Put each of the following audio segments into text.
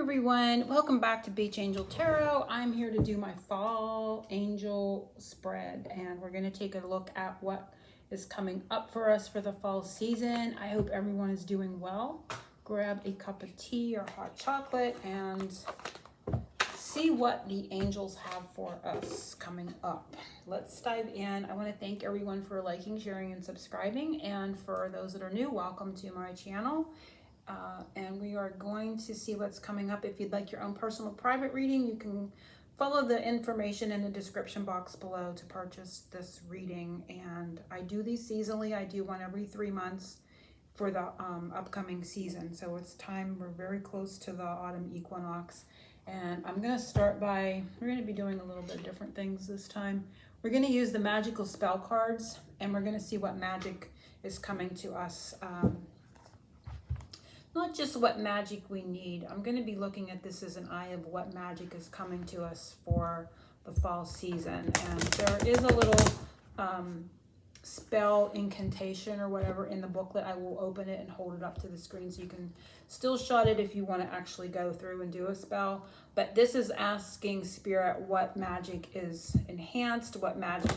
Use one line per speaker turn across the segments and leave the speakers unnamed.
everyone, welcome back to Beach Angel Tarot. I'm here to do my fall angel spread, and we're going to take a look at what is coming up for us for the fall season. I hope everyone is doing well. Grab a cup of tea or hot chocolate and see what the angels have for us coming up. Let's dive in. I want to thank everyone for liking, sharing, and subscribing, and for those that are new, welcome to my channel. And we are going to see what's coming up. If you'd like your own personal private reading, you can follow the information in the description box below to purchase this reading. And I do these seasonally. I do one every 3 months for the upcoming season. So it's time, we're very close to the autumn equinox. And I'm going to start by, we're going to be doing a little bit different things this time. We're going to use the magical spell cards, and we're going to see what magic is coming to us. Not just what magic we need. I'm going to be looking at this as an eye of what magic is coming to us for the fall season. And there is a little spell incantation or whatever in the booklet. I will open it and hold it up to the screen so you can still shot it if you want to actually go through and do a spell. But this is asking Spirit what magic is enhanced, what magic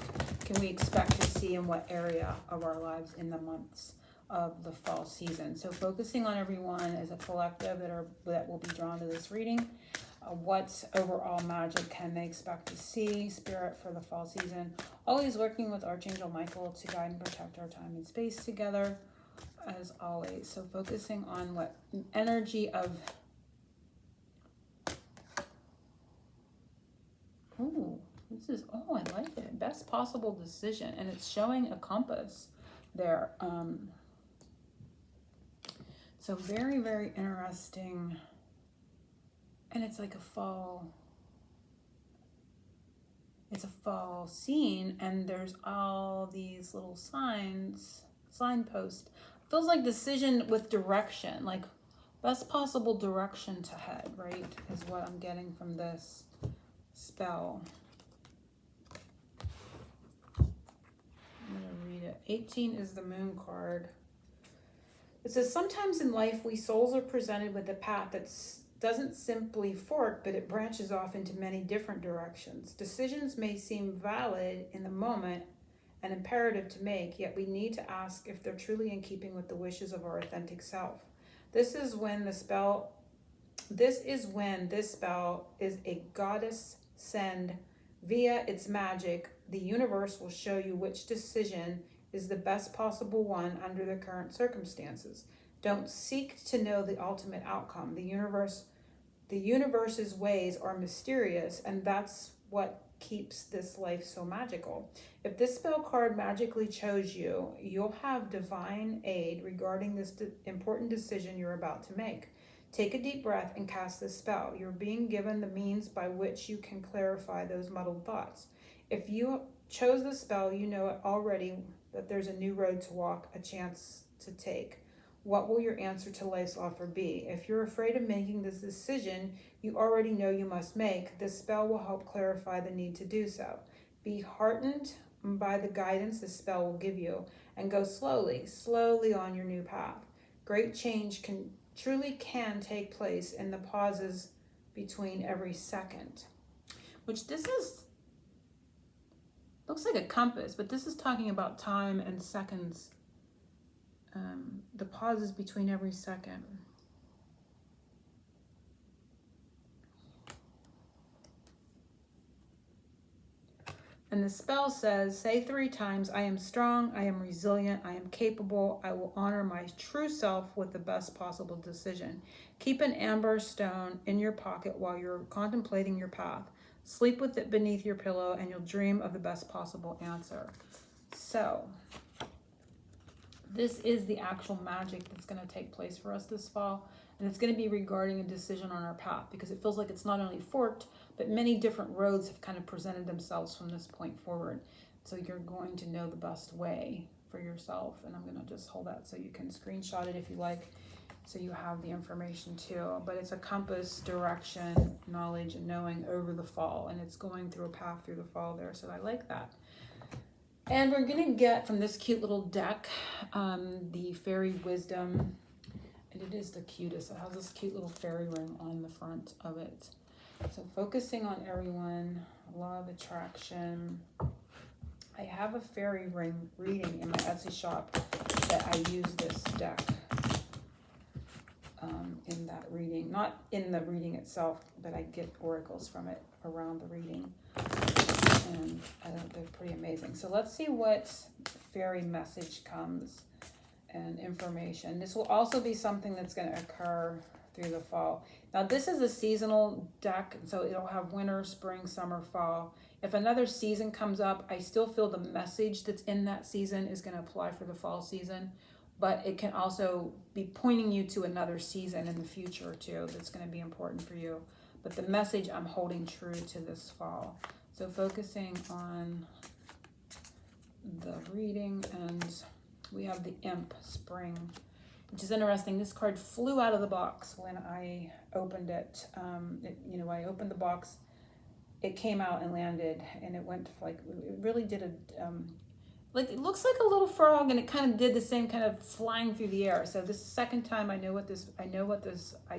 can we expect to see in what area of our lives in the months of the fall season. So focusing on everyone as a collective that will be drawn to this reading. What overall magic can they expect to see? Spirit for the fall season. Always working with Archangel Michael to guide and protect our time and space together, as always. So focusing on what energy of... Ooh, this is... Oh, I like it. Best possible decision. And it's showing a compass there. So very, very interesting. And it's like a fall. It's a fall scene, and there's all these little signposts. Feels like decision with direction, like best possible direction to head, right? Is what I'm getting from this spell. I'm gonna read it. 18 is the moon card. It says, sometimes in life, we souls are presented with a path that doesn't simply fork, but it branches off into many different directions. Decisions may seem valid in the moment and imperative to make, yet we need to ask if they're truly in keeping with the wishes of our authentic self. This is when this spell is a goddess send. Via its magic, the universe will show you which decision is the best possible one under the current circumstances. Don't seek to know the ultimate outcome. The universe's ways are mysterious, and that's what keeps this life so magical. If this spell card magically chose you, you'll have divine aid regarding this important decision you're about to make. Take a deep breath and cast this spell. You're being given the means by which you can clarify those muddled thoughts. If you chose the spell, you know it already that there's a new road to walk, a chance to take. What will your answer to life's offer be? If you're afraid of making this decision you already know you must make, this spell will help clarify the need to do so. Be heartened by the guidance this spell will give you, and go slowly on your new path. Great change truly can take place in the pauses between every second. Which this is... looks like a compass, but this is talking about time and seconds. The pauses between every second. And the spell says, say 3 times, I am strong, I am resilient, I am capable, I will honor my true self with the best possible decision. Keep an amber stone in your pocket while you're contemplating your path. Sleep with it beneath your pillow, and you'll dream of the best possible answer. So, this is the actual magic that's going to take place for us this fall. And it's going to be regarding a decision on our path, because it feels like it's not only forked, but many different roads have kind of presented themselves from this point forward. So you're going to know the best way for yourself. And I'm going to just hold that so you can screenshot it if you like, so you have the information too. But it's a compass, direction, knowledge, and knowing over the fall. And it's going through a path through the fall there. So I like that. And we're going to get from this cute little deck, the Fairy Wisdom And it is the cutest. It has this cute little fairy ring on the front of it. So focusing on everyone, law of attraction. I have a fairy ring reading in my Etsy shop that I use this deck in that reading. Not in the reading itself, but I get oracles from it around the reading. And they're pretty amazing. So let's see what fairy message comes and information. This will also be something that's going to occur through the fall. Now this is a seasonal deck, so it'll have winter, spring, summer, fall. If another season comes up, I still feel the message that's in that season is going to apply for the fall season, but it can also be pointing you to another season in the future too that's going to be important for you. But the message I'm holding true to this fall. So focusing on the reading, and we have the Imp, Spring, which is interesting. This card flew out of the box when I opened it. I opened the box, it came out and landed, and it went like, it really did it looks like a little frog, and it kind of did the same kind of flying through the air. So this is the second time I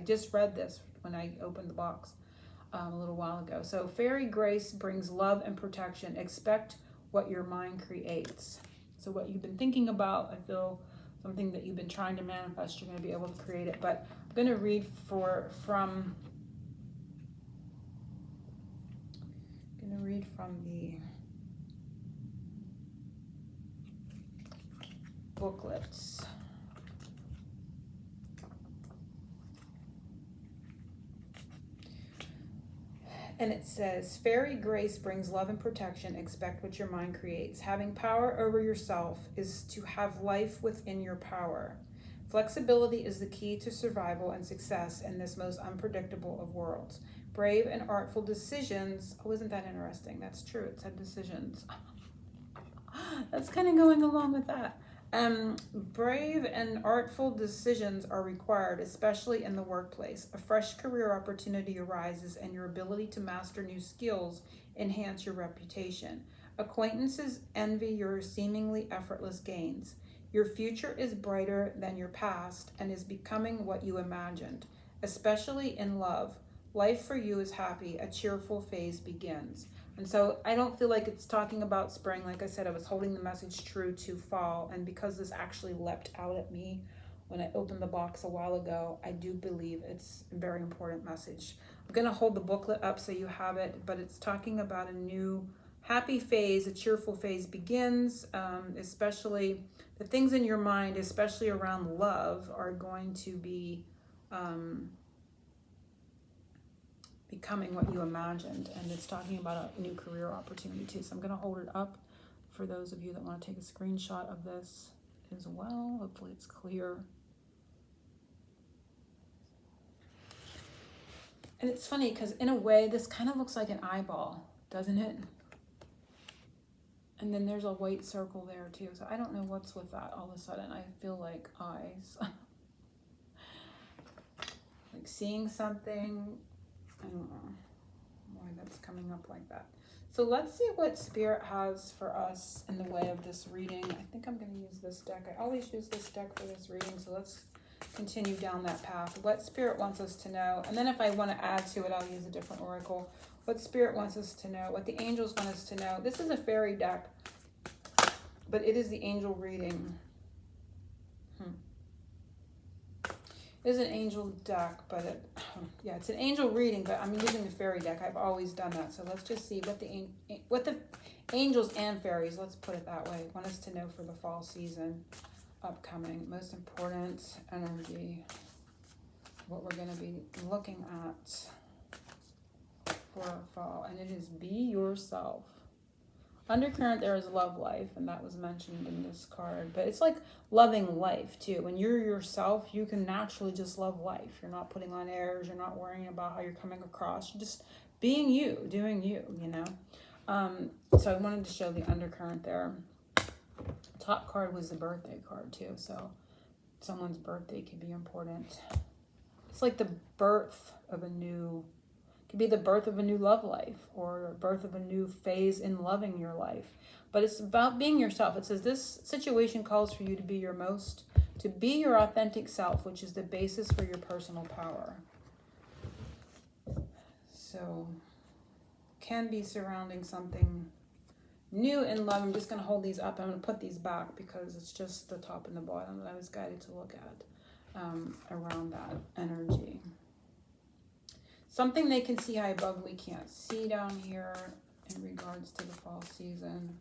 just read this when I opened the box a little while ago. So fairy grace brings love and protection. Expect what your mind creates. So what you've been thinking about, I feel something that you've been trying to manifest, you're going to be able to create it. But I'm going to read from the booklets. And it says, fairy grace brings love and protection. Expect what your mind creates. Having power over yourself is to have life within your power. Flexibility is the key to survival and success in this most unpredictable of worlds. Brave and artful decisions. Oh, isn't that interesting? That's true. It said decisions. That's kind of going along with that. Brave and artful decisions are required, especially in the workplace. A fresh career opportunity arises, and your ability to master new skills enhance your reputation. Acquaintances envy your seemingly effortless gains. Your future is brighter than your past and is becoming what you imagined, especially in love. Life for you is happy. A cheerful phase begins. And so I don't feel like it's talking about spring. Like I said, I was holding the message true to fall. And because this actually leapt out at me when I opened the box a while ago, I do believe it's a very important message. I'm going to hold the booklet up so you have it, but it's talking about a new happy phase, a cheerful phase begins, especially the things in your mind, especially around love, are going to be becoming what you imagined. And it's talking about a new career opportunity too. So I'm going to hold it up for those of you that want to take a screenshot of this as well. Hopefully it's clear. And it's funny because in a way this kind of looks like an eyeball, doesn't it? And then there's a white circle there too. So I don't know what's with that. All of a sudden I feel like eyes. Like seeing something. I don't know why that's coming up like that. So let's see what Spirit has for us in the way of this reading. I think I'm going to use this deck. I always use this deck for this reading. So let's continue down that path. What Spirit wants us to know. And then if I want to add to it, I'll use a different oracle. What Spirit wants us to know. What the angels want us to know. This is a fairy deck, but it is the angel reading. It is an angel deck, but it's an angel reading, but I'm using the fairy deck. I've always done that. So let's just see what the angels and fairies, let's put it that way, want us to know for the fall season upcoming. Most important energy, what we're going to be looking at for fall, and it is be yourself. Undercurrent, there is love life, and that was mentioned in this card. But it's like loving life, too. When you're yourself, you can naturally just love life. You're not putting on airs. You're not worrying about how you're coming across. You're just being you, doing you, you know. So I wanted to show the undercurrent there. Top card was the birthday card, too. So someone's birthday could be important. It's like the birth of a new... Could be the birth of a new love life or a birth of a new phase in loving your life. But it's about being yourself. It says this situation calls for you to be your most to be your authentic self, which is the basis for your personal power. So, can be surrounding something new in love. I'm just going to hold these up. I'm going to put these back because it's just the top and the bottom that I was guided to look at around that energy. Something they can see high above we can't see down here in regards to the fall season.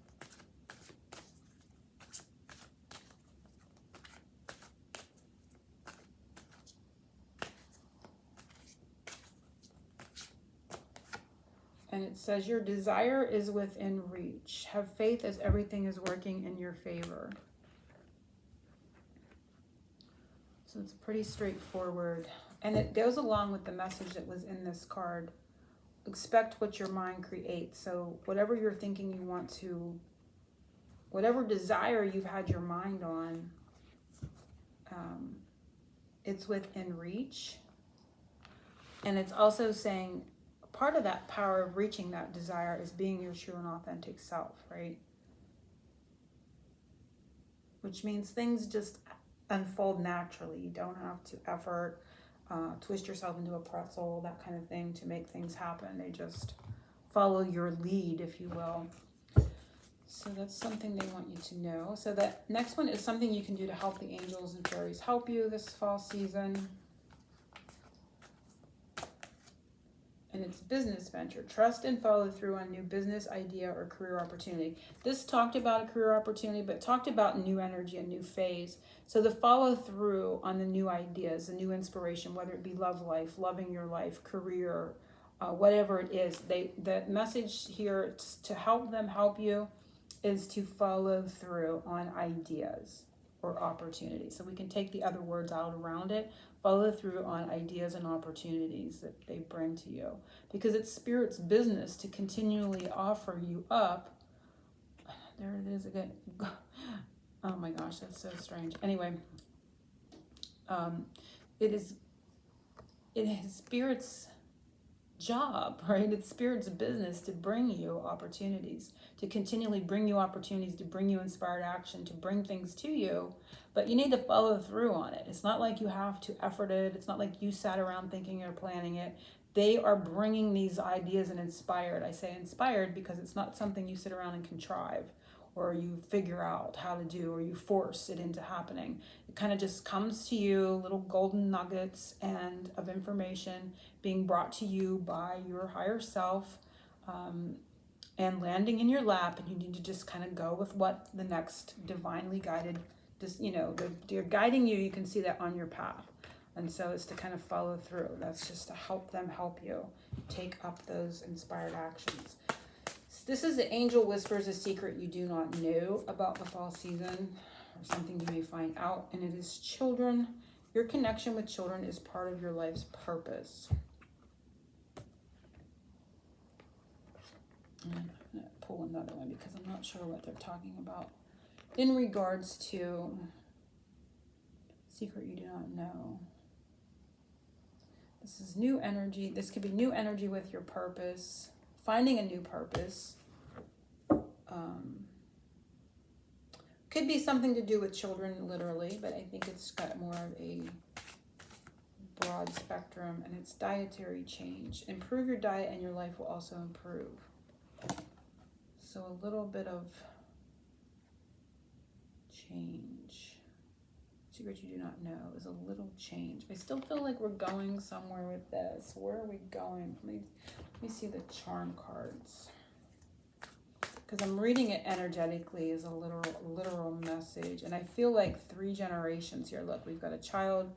And it says, your desire is within reach. Have faith as everything is working in your favor. So it's pretty straightforward. And it goes along with the message that was in this card. Expect what your mind creates. So whatever you're thinking you want to, whatever desire you've had your mind on, it's within reach. And it's also saying, part of that power of reaching that desire is being your true and authentic self, right? Which means things just unfold naturally. You don't have to effort, twist yourself into a pretzel, that kind of thing to make things happen. They just follow your lead, if you will. So that's something they want you to know. So that next one is something you can do to help the angels and fairies help you this fall season. And it's business venture. Trust and follow through on new business idea or career opportunity. This talked about a career opportunity, but talked about new energy, a new phase. So the follow through on the new ideas, the new inspiration, whether it be love life, loving your life, career, whatever it is. The message here to help them help you is to follow through on ideas or opportunities. So we can take the other words out around it. Follow through on ideas and opportunities that they bring to you. Because it's Spirit's business to continually offer you up. There it is again. Oh my gosh, that's so strange. Anyway, it is Spirit's job, right? It's Spirit's business to bring you opportunities, to continually bring you opportunities, to bring you inspired action, to bring things to you. But you need to follow through on it. It's not like you have to effort it. It's not like you sat around thinking or planning it. They are bringing these ideas and inspired. I say inspired because it's not something you sit around and contrive or you figure out how to do or you force it into happening. It kind of just comes to you, little golden nuggets and of information being brought to you by your higher self and landing in your lap. And you need to just kind of go with what the next divinely guided, they're guiding you. You can see that on your path. And so it's to kind of follow through. That's just to help them help you take up those inspired actions. This is the angel whispers a secret you do not know about the fall season, or something you may find out, and it is children. Your connection with children is part of your life's purpose. And I'm going to pull another one because I'm not sure what they're talking about in regards to secret you do not know. This is new energy. This could be new energy with your purpose, finding a new purpose. Could be something to do with children, literally, but I think it's got more of a broad spectrum, and it's dietary change. Improve your diet and your life will also improve. So a little bit of change. Secret you do not know is a little change. I still feel like we're going somewhere with this. Where are we going? Let me see the charm cards. Because I'm reading it energetically as a literal message. And I feel like 3 generations here. Look, we've got a child,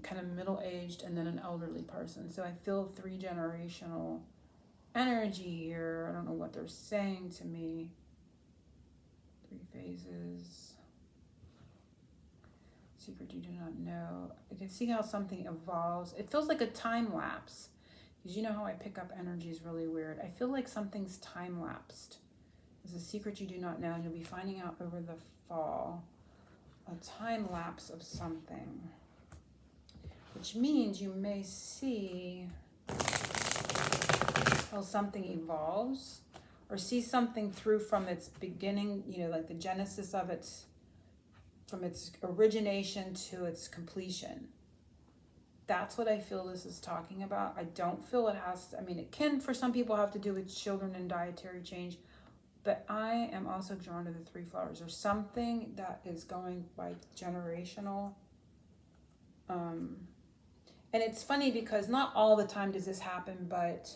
kind of middle-aged, and then an elderly person. So I feel 3 generational energy here. I don't know what they're saying to me. 3 phases. Secret you do not know. I can see how something evolves. It feels like a time lapse. Because you know how I pick up energy is really weird. I feel like something's time lapsed. There's a secret you do not know, and you'll be finding out over the fall. A time lapse of something. Which means you may see how something evolves, or see something through from its beginning, like the genesis of its from its origination to its completion. That's what I feel this is talking about. I don't feel it has to, I mean, it can for some people have to do with children and dietary change, but I am also drawn to the three flowers. There's something that is going by generational. And it's funny because not all the time does this happen, but,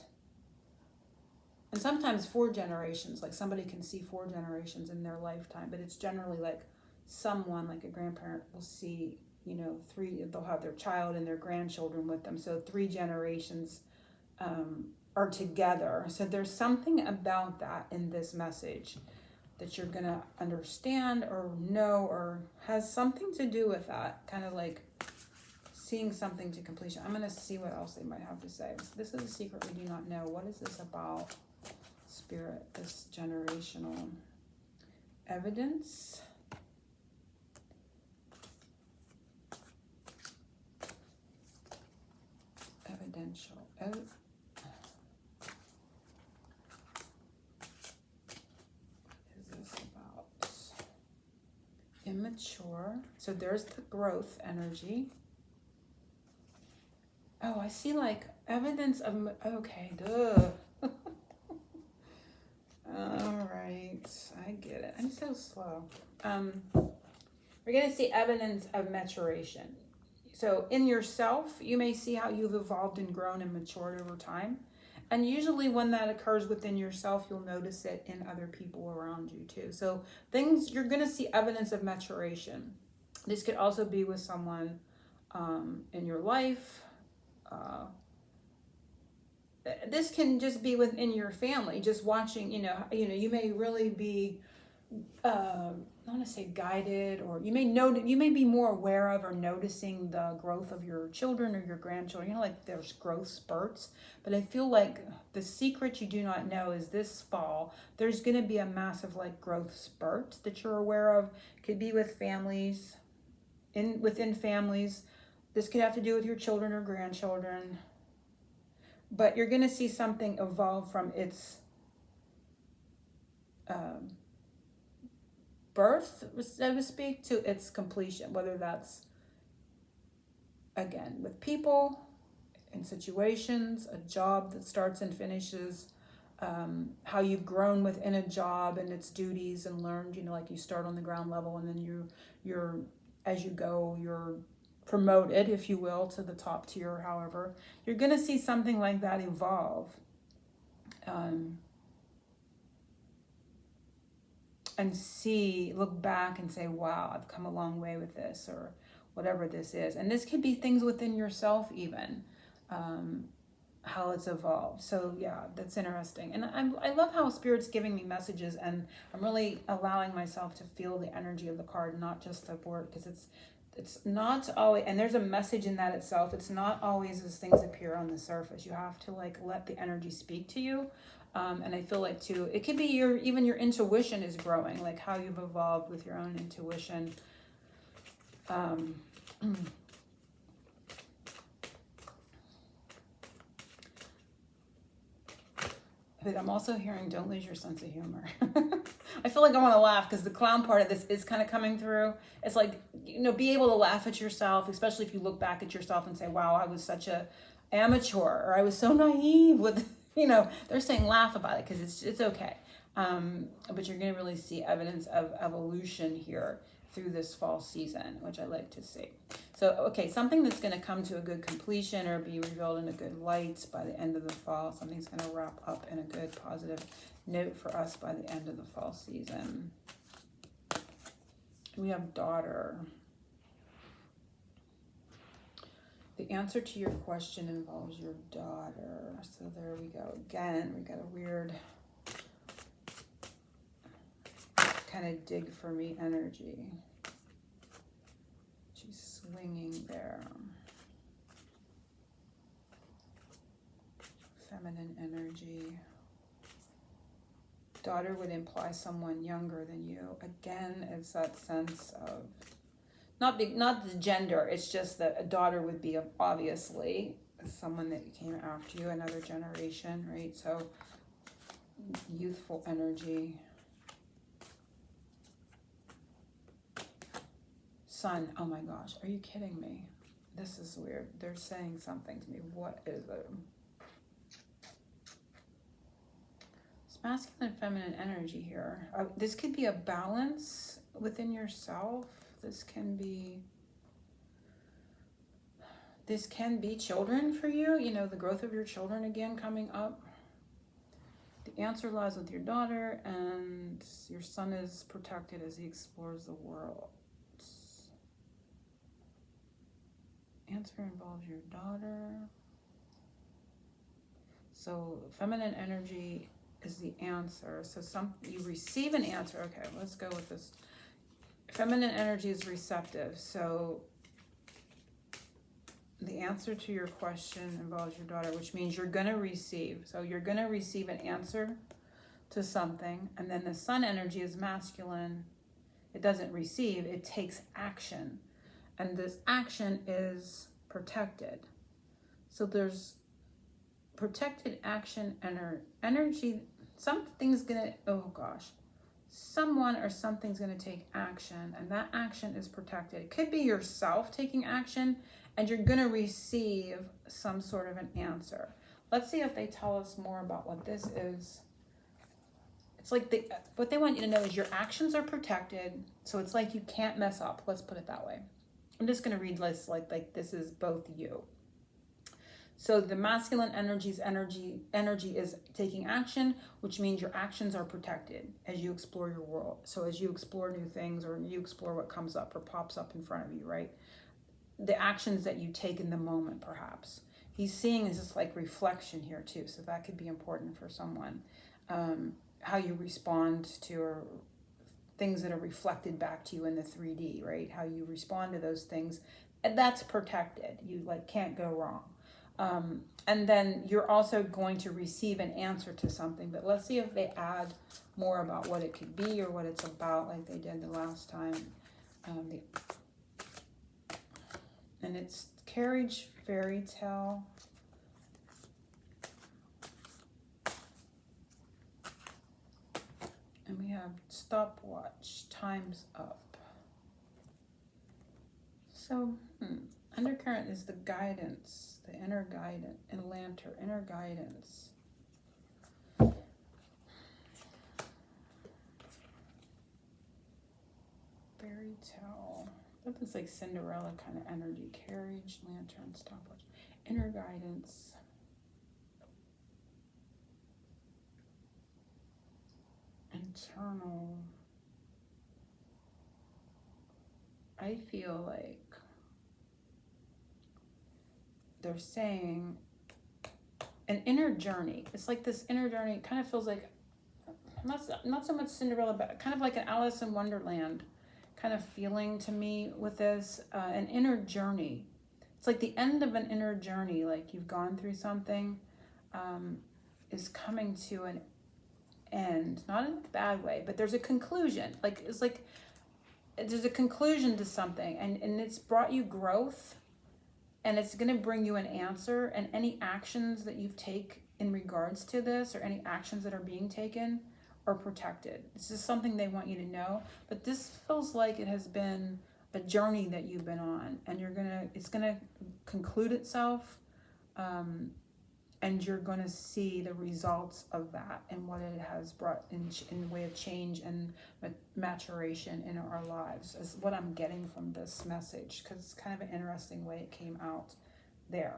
and sometimes 4 generations, like somebody can see 4 generations in their lifetime, but it's generally like someone, like a grandparent will see, you know, 3, they'll have their child and their grandchildren with them. So 3 generations are together. So there's something about that in this message that you're going to understand or know, or has something to do with that, kind of like seeing something to completion. I'm going to see what else they might have to say. This is a secret we do not know. What is this about, Spirit? This generational evidence. Evidential. What is this about? Immature. So there's the growth energy. Oh, I see like evidence of, okay, duh. All right, I get it. I'm so slow. We're going to see evidence of maturation. So in yourself, you may see how you've evolved and grown and matured over time. And usually when that occurs within yourself, you'll notice it in other people around you too. So things, you're going to see evidence of maturation. This could also be with someone in your life. This can just be within your family, just watching, you may really be, I want to say guided, or you may be more aware of or noticing the growth of your children or your grandchildren, like there's growth spurts. But I feel like the secret you do not know is this fall, there's going to be a massive like growth spurt that you're aware of. Could be with families, within families. This could have to do with your children or grandchildren. But you're going to see something evolve from its birth, so to speak, to its completion. Whether that's, again, with people, in situations, a job that starts and finishes, how you've grown within a job and its duties and learned, like you start on the ground level and then you're as you go, you're promoted, if you will, to the top tier. However, you're going to see something like that evolve, and look back and say, wow, I've come a long way with this, or whatever this is. And this could be things within yourself even, how it's evolved. So yeah, that's interesting. And I love how Spirit's giving me messages, and I'm really allowing myself to feel the energy of the card, not just the word, because it's not always, and there's a message in that itself. It's not always as things appear on the surface. You have to like let the energy speak to you. And I feel like too, it could be even your intuition is growing, like how you've evolved with your own intuition. But I'm also hearing, don't lose your sense of humor. I feel like I want to laugh because the clown part of this is kind of coming through. It's like, be able to laugh at yourself, especially if you look back at yourself and say, wow, I was such a amateur, or I was so naive with, they're saying laugh about it because it's okay. But you're going to really see evidence of evolution here through this fall season, which I like to see. So, okay, something that's going to come to a good completion or be revealed in a good light by the end of the fall. Something's going to wrap up in a good positive note for us by the end of the fall season. We have daughter. The answer to your question involves your daughter. So there we go. Again, we got a weird kind of dig for me energy. She's swinging there. Feminine energy. Daughter would imply someone younger than you. Again, it's that sense of not the gender. It's just that a daughter would be obviously someone that came after you, another generation, right? So youthful energy. sun. Oh my gosh, are you kidding me? This is weird. They're saying something to me. What is it? It's masculine and feminine energy here. This could be a balance within yourself. This can be children for you. You know, the growth of your children again coming up. The answer lies with your daughter, and your son is protected as he explores the world. Answer involves your daughter. So feminine energy is the answer. So you receive an answer. Okay, let's go with this. Feminine energy is receptive. So the answer to your question involves your daughter, which means you're going to receive. So you're going to receive an answer to something. And then the sun energy is masculine. It doesn't receive, it takes action. And this action is protected. So there's protected action energy. Something's going to, oh gosh. Someone or something's going to take action, and that action is protected. It could be yourself taking action, and you're going to receive some sort of an answer. Let's see if they tell us more about what this is. It's like what they want you to know is your actions are protected, so it's like you can't mess up. Let's put it that way. I'm just going to read this like this is both you. So the masculine energy is taking action, which means your actions are protected as you explore your world. So as you explore new things, or you explore what comes up or pops up in front of you, right? The actions that you take in the moment, perhaps. He's seeing is just like reflection here too. So that could be important for someone. How you respond to things that are reflected back to you in the 3D, right? How you respond to those things. And that's protected. You can't go wrong. And then you're also going to receive an answer to something, but let's see if they add more about what it could be or what it's about, like they did the last time. And it's carriage fairy tale. And we have stopwatch, time's up. So, undercurrent is the guidance, the inner guidance, and lantern, inner guidance. Fairy tale. That looks like Cinderella kind of energy. Carriage, lantern, stopwatch, inner guidance. Internal. I feel like they're saying an inner journey. It's like this inner journey kind of feels like not so much Cinderella, but kind of like an Alice in Wonderland kind of feeling to me with this. An inner journey. It's like the end of an inner journey, like you've gone through something, is coming to an end, not in a bad way, but there's a conclusion. It's like there's a conclusion to something, and it's brought you growth, and it's going to bring you an answer, and any actions that you take in regards to this, or any actions that are being taken, are protected. It's just something they want you to know, but this feels like it has been a journey that you've been on, and it's gonna conclude itself, and you're going to see the results of that and what it has brought in the way of change and maturation in our lives, is what I'm getting from this message, because it's kind of an interesting way it came out there.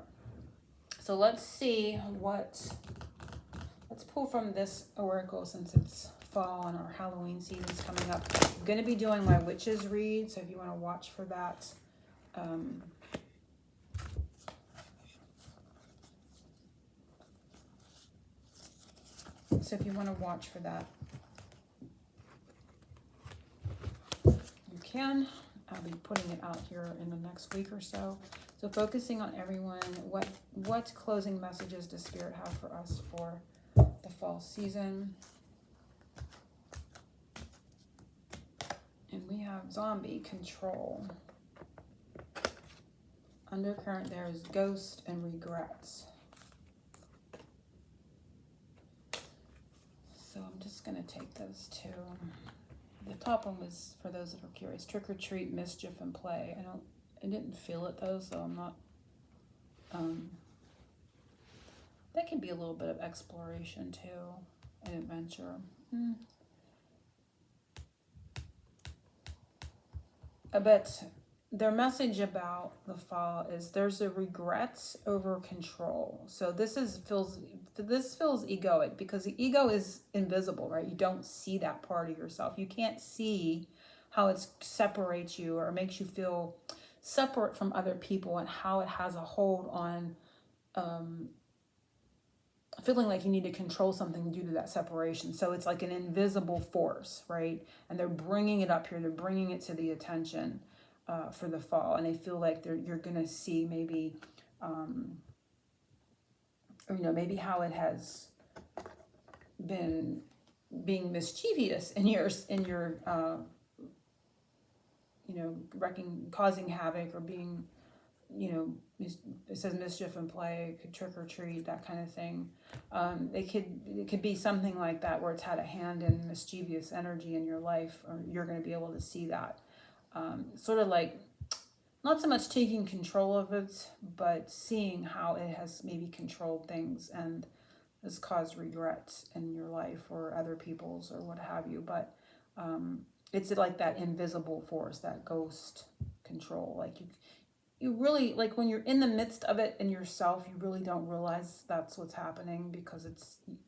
So let's see let's pull from this oracle, since it's fall and our Halloween season's coming up. I'm going to be doing my witches read, so if you want to watch for that, so if you want to watch for that, you can. I'll be putting it out here in the next week or so. So focusing on everyone, what closing messages does Spirit have for us for the fall season? And we have zombie control. Undercurrent there is ghost and regrets. So I'm just going to take those two. the top one was, for those that are curious, trick or treat, mischief, and play. I didn't feel it though, so I'm not, that can be a little bit of exploration too, and adventure. But their message about the fall is there's a regret over control. So this feels egoic, because the ego is invisible, right? You don't see that part of yourself. You can't see how it separates you or makes you feel separate from other people, and how it has a hold on feeling like you need to control something due to that separation. So it's like an invisible force, right? And they're bringing it up here. They're bringing it to the attention for the fall. And they feel like you're going to see maybe, maybe how it has been being mischievous in your causing havoc, or being, it says mischief and play, it could trick or treat, that kind of thing. It could be something like that, where it's had a hand in mischievous energy in your life, or you're going to be able to see that. Sort of like, not so much taking control of it, but seeing how it has maybe controlled things and has caused regrets in your life or other people's or what have you. But it's like that invisible force, that ghost control. Like you really, like when you're in the midst of it in yourself, you really don't realize that's what's happening, because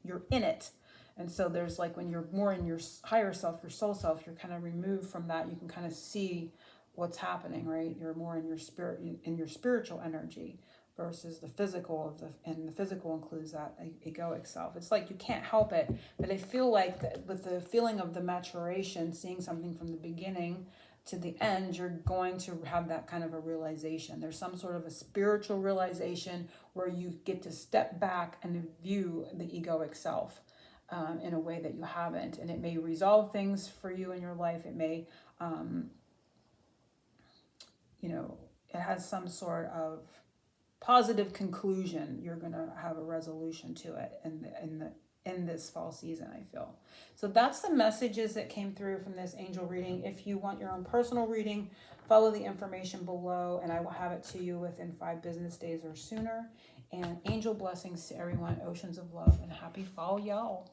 you're in it. And so there's like, when you're more in your higher self, your soul self, you're kind of removed from that. You can kind of see what's happening, right? You're more in your spirit, in your spiritual energy, versus the physical and the physical includes that egoic self. It's like you can't help it. But I feel like with the feeling of the maturation, seeing something from the beginning to the end, you're going to have that kind of a realization. There's some sort of a spiritual realization where you get to step back and view the egoic self in a way that you haven't. And it may resolve things for you in your life. It may, it has some sort of positive conclusion. You're going to have a resolution to it in this fall season, I feel. So that's the messages that came through from this angel reading. If you want your own personal reading, follow the information below, and I will have it to you within 5 business days or sooner. And angel blessings to everyone, oceans of love, and happy fall, y'all.